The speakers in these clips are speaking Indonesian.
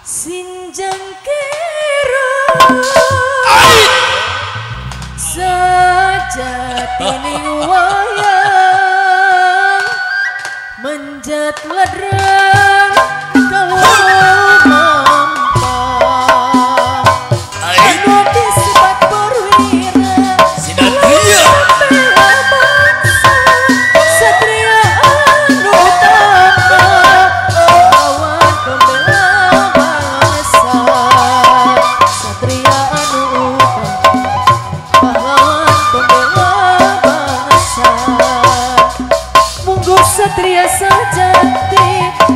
Sinjang kero sajatine wayang menjat ladrang kalau mampang anu disebat perwira Sinatria satria anu utama lawan pembela bangsa satria anu utama pahlawan pembela bangsa munggu satria sajati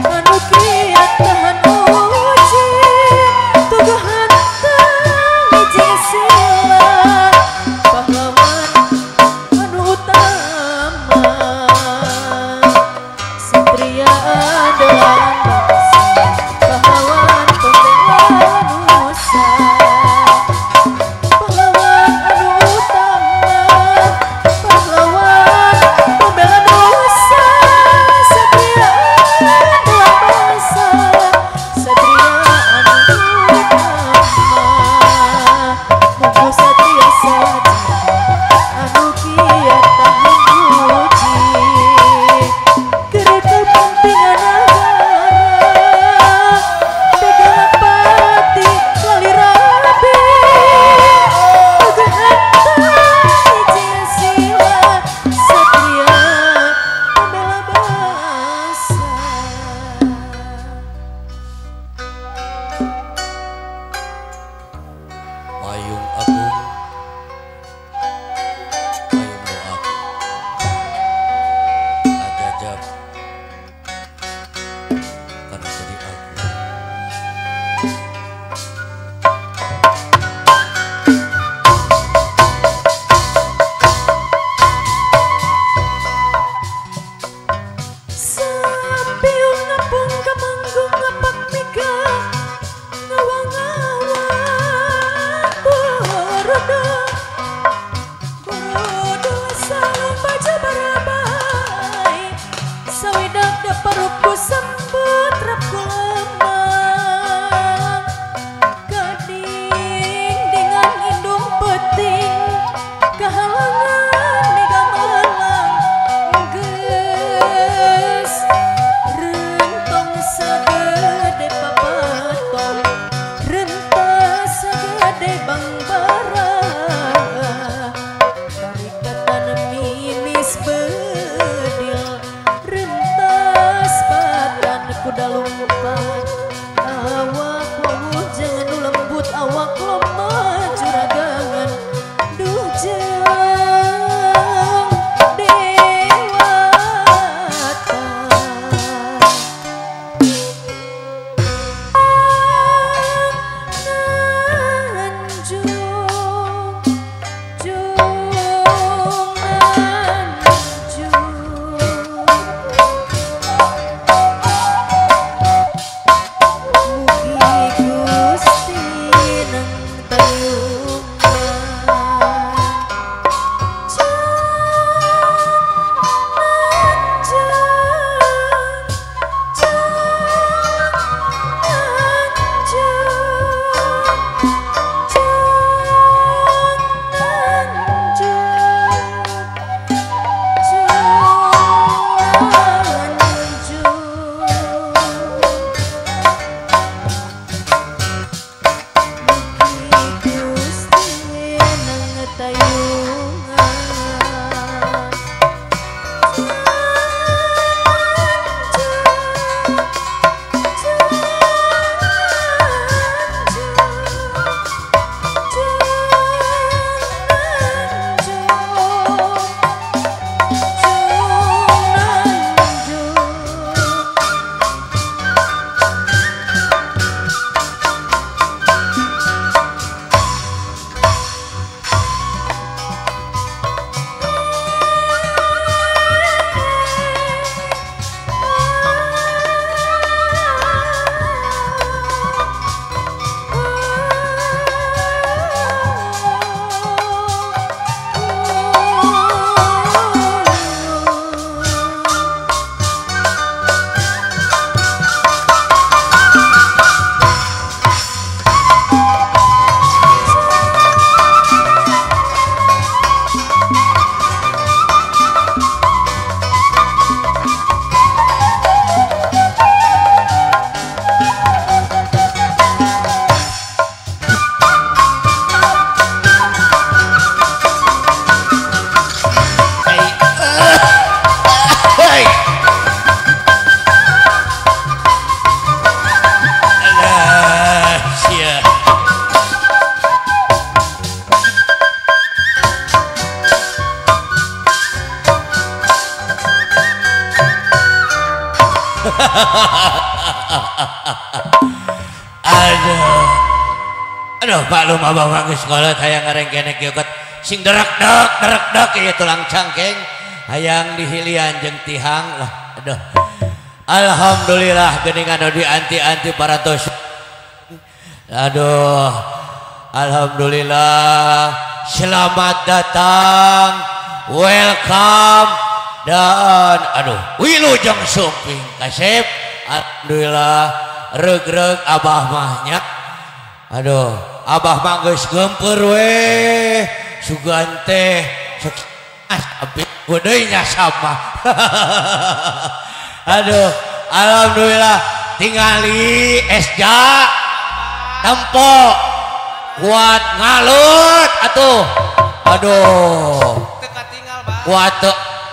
anu kiat tahan uji tugahan tangi sila pahlawan anu utama satria adalah bangsa pahlawan pembela nusa pahlawan anu utama pahlawan pembela nusa satria adalah bangsa satria anu utama munggu satria saja anu kiat tahan uji kereta pentingan negara pegangan pati lali rabi pegangan tangi sila satria pembela bangsa. payung agung payung doaku ajajab karena jadi aku Sambil ngapung kamanggung ngapak mika ngawang-ngawang borodo borodo saling baca barabai sawidak da parupku sambut rapku lemang gading dengan indung peting kehalangan mega malang geus rentong sagede papatong rentas sagede bang bara tarikatan minis bedil rentas patan kuda lumpat awak wawuh jangan nu lembut awak lemah juragangan duh jeng dewata Nanjung Jung Nanjung Aduh maklum abah bagus sekolah hayang ngarengkenek yeukeut sing derak-dek ieu tulang cangkeng hayang dihilian jeung tihang lah. Aduh. Alhamdulillah geuningan anu dianti-anti para tos. Aduh. Alhamdulillah. Selamat datang. Welcome dan aduh wilujeng sumping kasep. Alhamdulillah reug-reug abah mahnya. Aduh, abah mah geus gempeur we. Sugan teh tapi deui nya sama. Aduh, alhamdulillah tingali esja tempo kuat ngalut atuh. Aduh. Teu katinggal, Bang. Kuat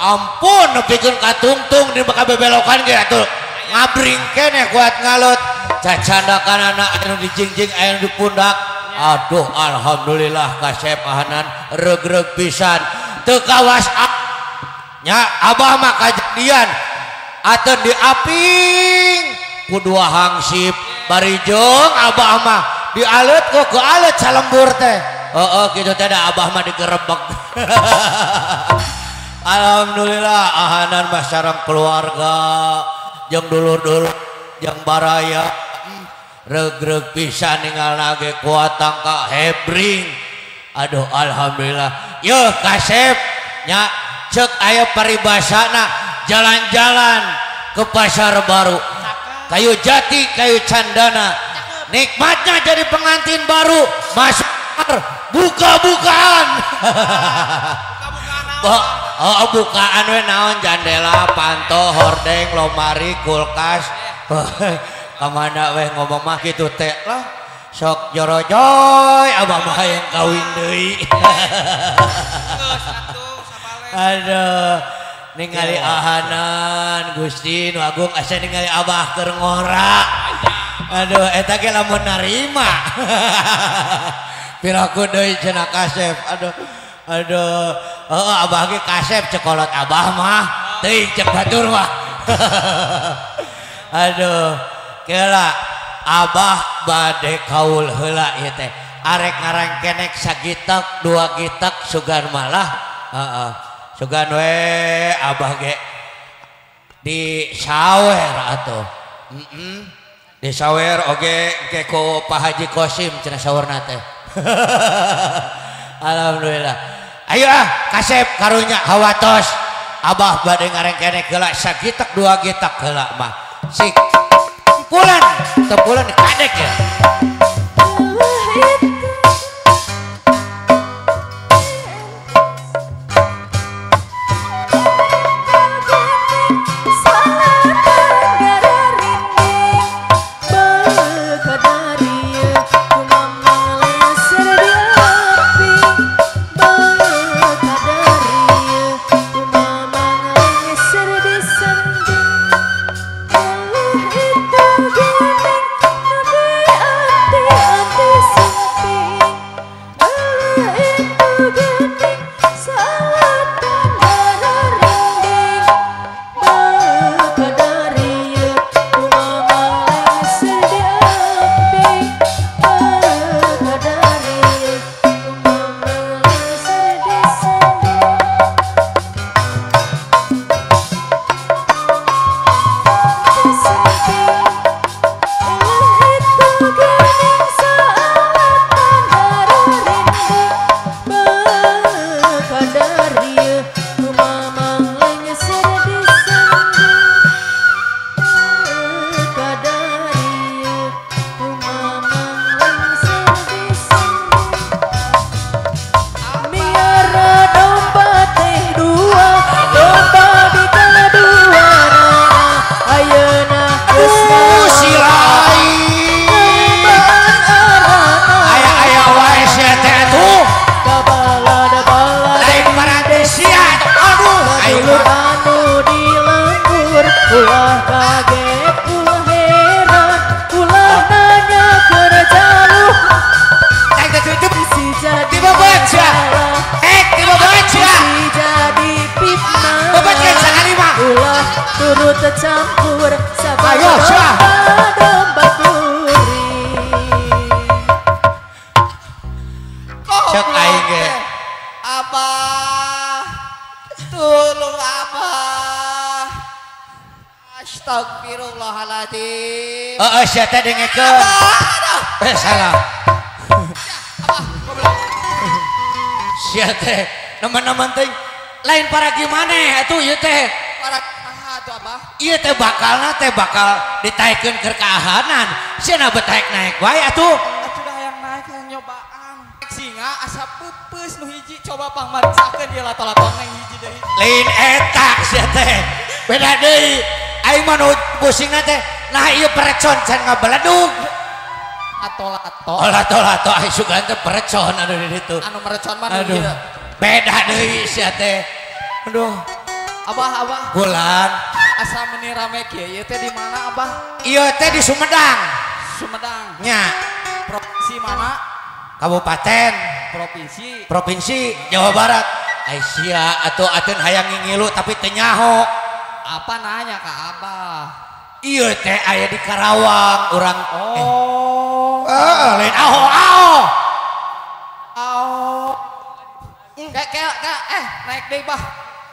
ampun nepikeun ka tungtung di bakal bebelokan ge atuh. Ngabring keneh kuat ngalut. Cacandakan anak anu dijingjing anu di pundak. Aduh alhamdulillah kasep ahanan reug-reug pisan teu kawas nya abah mah kajadian ateun di aping ku dua hangsip barijong abah mah dialet kok ke alet salembur teh. Heeh kitu teh da abah mah digerebek. Alhamdulillah ahanan mah sareng keluarga jeung dulur-dulur jeung baraya reug-reug pisan ningalna ge kuat tangka hebring. Aduh alhamdulillah. Yeuh kasep nya ceuk aya paribasana jalan-jalan ke pasar baru. Kayu jati, kayu candana. Nikmatnya jadi pengantin baru. Masuk buka-bukaan. Bukaan we naon jandela, panto, hordeng, lomari, kulkas. Kamana weh ngomong mah kitu teh lah sok jorojoy abah mah hayang kawin deui. Aduh ningali ahanan Gusti nu agung asa ningali abah keur ngora. Aduh eta ge lamun narima. Piraku deui cenah kasep. Aduh abah ge kasep cekolot abah mah teuing cek batur mah. Aduh kela abah bade kaul heula ieu teh arek ngarengkenek sagitak dua gitak sugan malah sugan we abah ge di sawer atuh di sawer oge ke ku Pak Haji Kosim cenah sawerna teh. Alhamdulillah ayo kasep karunya hawatos abah bade ngarengkenek heula sagitak dua gitak heula mah sik tepulan kadek ya. Oh domba kuring. Cek aing ge. Abah, tolong Abah. Astagfirullahaladzim. Sia teh dengekeun. Salah. Sia teh nemen-nemen teh lain para gimana atuh ieu teh. Para tuh Abah. Ieu teh bakal ditaikeun keur kaahanan. Sia betaek naik wae atuh. Atuh dah yang naik yang nyobaan. Singa asa peupeus nu hiji coba pangmariksakeun ieu lato-lato neng hiji deui. Lain eta sia teh. Beda deui. Aing mah nu pusingna teh nah ieu perecon can ngabeledug. Atol-atol. Oh lato-lato aing sugan teh perecon anu di ditu. Anu merecon mah nu Aduh. ieu. Beda deui sia teh. Aduh. Abah. Bulan. Asa meuni rame kieu ieu teh di mana Abah? Ieu teh di Sumedang. Sumedang. Nya. Provinsi mana? Kabupaten. Provinsi Jawa Barat. Ai sia atuh ateun hayang ngingilu tapi teu nyaho. Apa nanya ke Abah? Ieu teh aya di Karawang urang. Lain aho. Naik deh bah.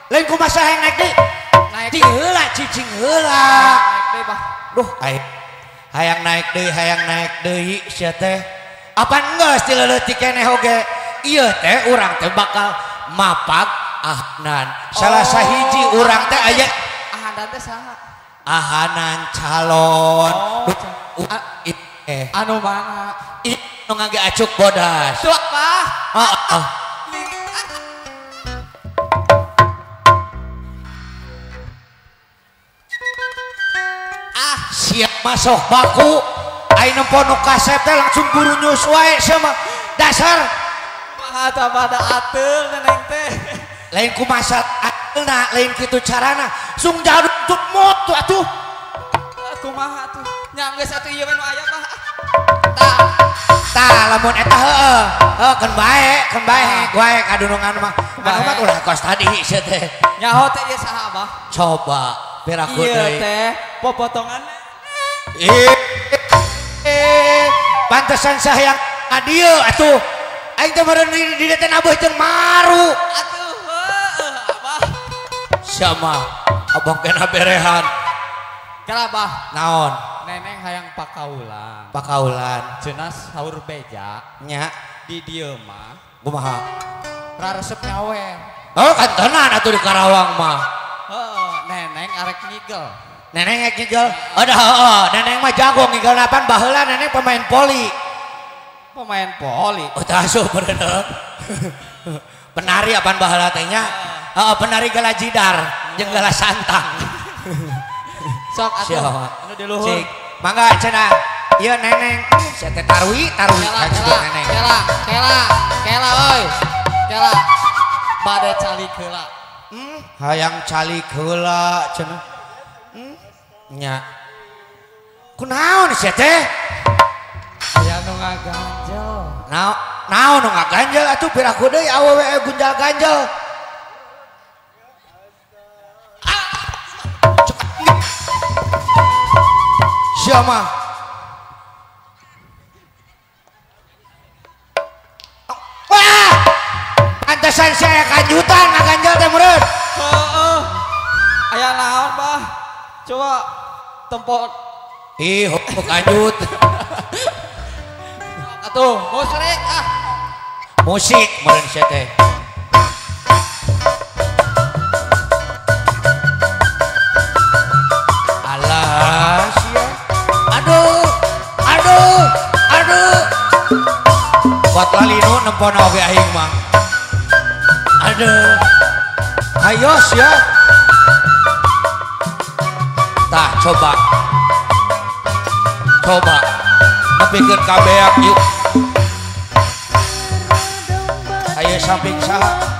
Lain kumaha hayang naik deui. Naik Ti heula cicing heula. Naik deh bah. Duh, hayang naik deui sia teh. Apa geus ti leuletik keneh oge. Ieu teh urang teh bakal mapag ahnan. Salah sahiji urang teh aya Ahandan teh saha? ahanan calon. Anu mana? Nu ngage acuk bodas. Tuh apa? Siap masuk baku. Ai nempo nu kasep teh langsung buru nyus wae sama dasar. Mah tah pada ateul neneng teh. Lain kumaha ateulna, lain kitu carana. Sung jaduk tuk moto atuh. Kumaha tuh? Nya geus atuh ieu mah nu aya bah. Tah lamun eta heueuh. Keun bae wae kadunungan mah. Anu mah ulah kos tadi sia teh. Nyaho teh ieu saha bah? Coba piraku Ieu deui. teh popotongan. Pantesan sayang adieu atuh. Aing teh meureun di dieu teh nabuh jeung maru. Atuh Abah. Sama abang kena berehan. Kala bah. Naon? Neneng hayang pakaulan. Pakaulan. Cenah saur beja Nya di dieu mah kumaha? raresep nyawer. Oh kan tenan atuh di Karawang mah. Heeh, neneng arek ngigel. Neneng ngigel. Neneng mah jago ngigel napan baheula neneng pemain poli. Pemain poli. Oh tah asuh bener. Penari apaan baheula teh nya? Penari gala jidar jeung gala santang. Sok atuh. Siapa? Anu di luhur. Cik, mangga cenah. Ieu neneng. Sia teh tarwi kan disebut neneng. Kela oi. Kela. Bade calik heula. Hayang calik heula cenah. Nya. Kunaon sia teh? Aya nu ngaganjel. Naon nu ngaganjel atuh piraku deui awewe gunjal ganjel. Siapa? Wah! Pantesan saya kanjutan ngaganjel teh meureun. Heeh. Aya naon, Bah? Coba tempot. Ih, kanjut. Atuh, musrik ah. Musik meureun sia teh. Alah sia. Aduh. Buat lalinu nempona oge aing mah. Aduh. Ayo sia. Tah coba. Nepikeun kabeak yuk. Ayo samping saha.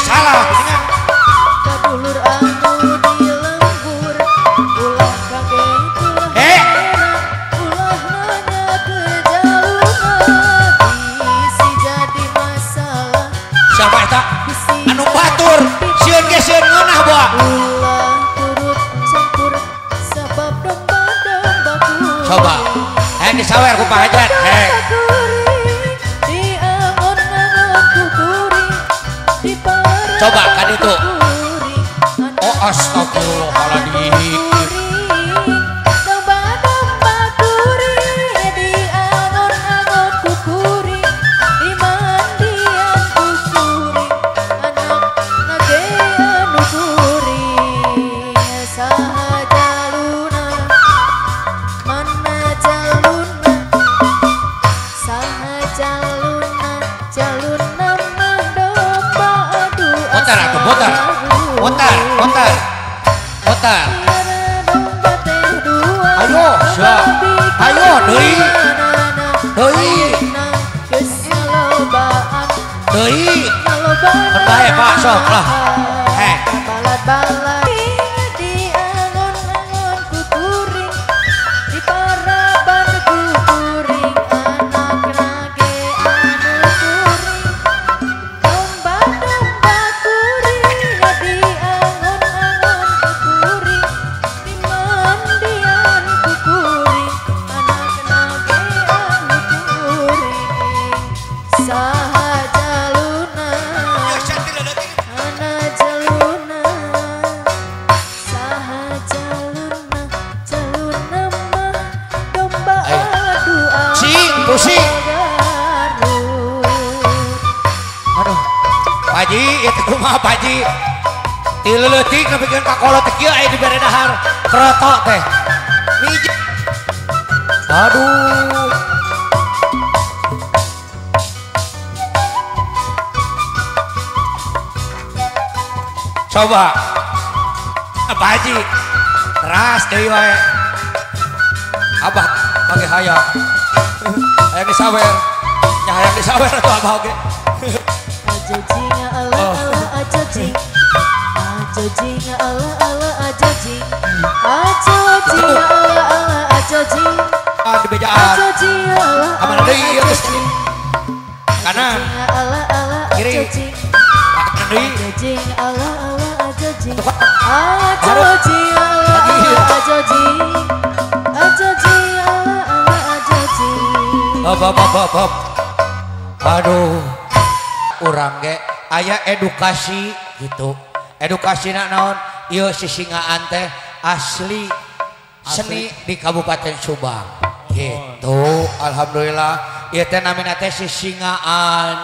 Salah dengan kadulur anu di lembur ulah kaget ulah ulah nanya ke jalur siapa eta anu batur sieun ge sieun ngeunah boa ulah turut campur sabab domba-domba kuring. coba disawer ku Pak Hajat Di angon-angon kuring, di parang coba kan itu kuring. oh astagfirullahaladzim Domba-domba kuring, di angon-angon kuring, di mandian kuring, anak nagean kuring. Saha jaluna, mana jaluna, saha jaluna, jaluna mah domba adu Putar atuh, putar. Putar. Ayo, siap. Ayo, deui. Deui. Bae, Pak, sok lah. Heh. Balat-balat di angon-angon kuring, di paraban kuring, anak nage anu kuring. Domba-domba kuring, di angon-angon kuring, di mandian kuring, anak nage anu kuring. Saha jaluna, ana jaluna, saha jaluna, jaluna mah domba adu Pusing. garut. Aduh. Paji, itu kumaha Paji? Ti leutik nepikeun ka kolot teh kieu aya di bere dahar. Kroto teh. Miji. Aduh. Coba. Pak Haji. Teras deui wae. Abah bage hayang. Hayang disawer. Nya hayang disawer atuh abah oge. Ajojing ala ala ajojing, ajojing ala ala ajojing, ajojing ala ala ajojing, Ah di bejaan. ajojing ala Aman ala deui ieu geus. ajojing, Kanan. ala ala Kiri. ajojing, Kanan deui. ajojing ala ala ajojing, ajojing ala ala ajojing, ajojing ala ala ajojing. Hop. Aduh. Urang ge aya edukasi gitu. Edukasina naon? Ieu sisingaan teh asli seni di Kabupaten Subang. Gitu. Alhamdulillah ieu teh namina teh sisingaan.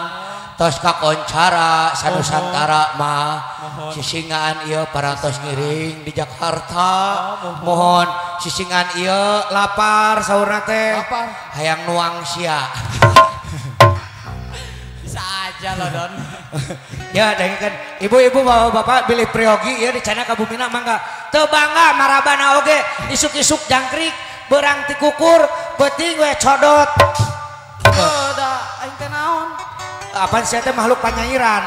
Tos kakoncara sanusantara mah. Sisingaan ieu parantos ngiring di Jakarta. Mohon sisingaan ieu lapar saurna teh. Lapar. Hayang nuang sia. Bisa aja loh Don. Ya dengan kan ibu-ibu bapak-bapak bilih priogi ya di cana kabumina mangga teu bangga marabana oge isuk-isuk jangkrik berang ti kukur peuting we codot Da aing teh naon? apaan sia teh makhluk panyairan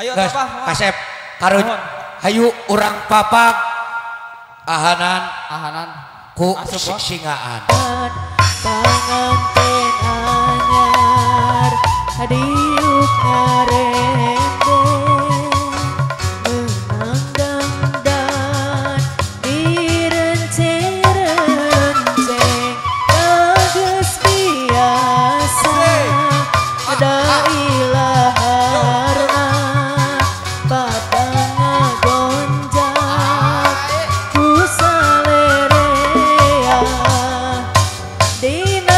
Ayo geus apa? kasep karo Mohon. hayu urang papak ahanan Ahanan. ku Asup, Bos. singaan Panganten anyar hadiuk ngarende menang dangdan direnceng-renceng bagus biasa ada ilaharna padang gonjang ku salerea dina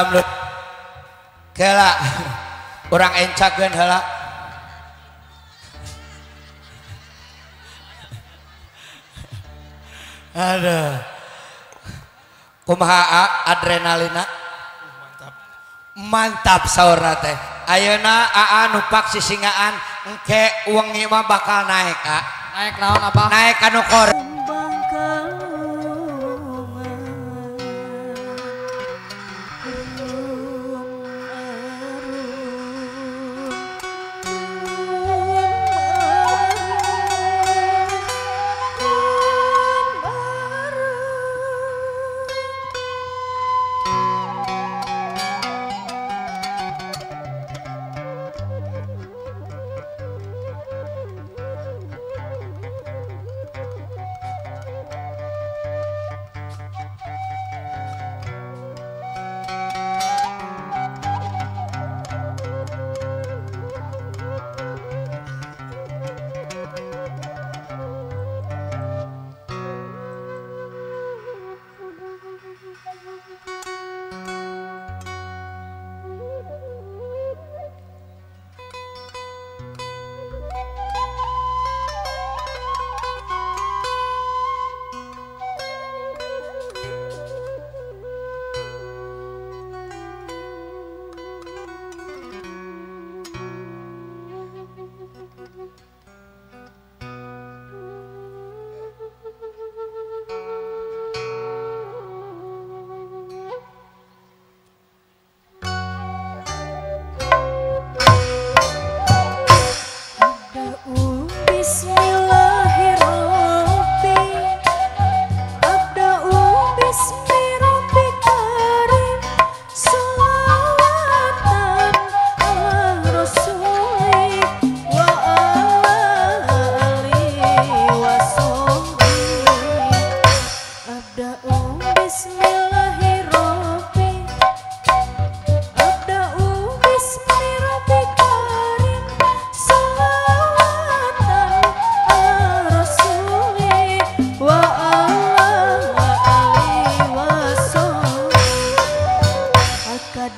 alhamdulillah kela orang encakeun heula aduh kumaha adrenalina mantap saurna teh ayeuna aa nupak sisingaan engke wengi mah bakal naik Naik naon apa? naik anu kor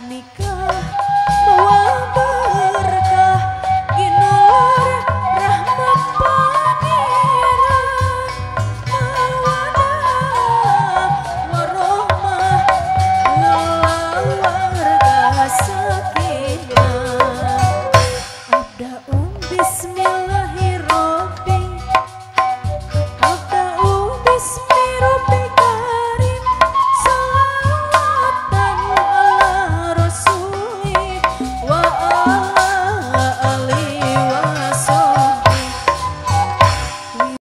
nikah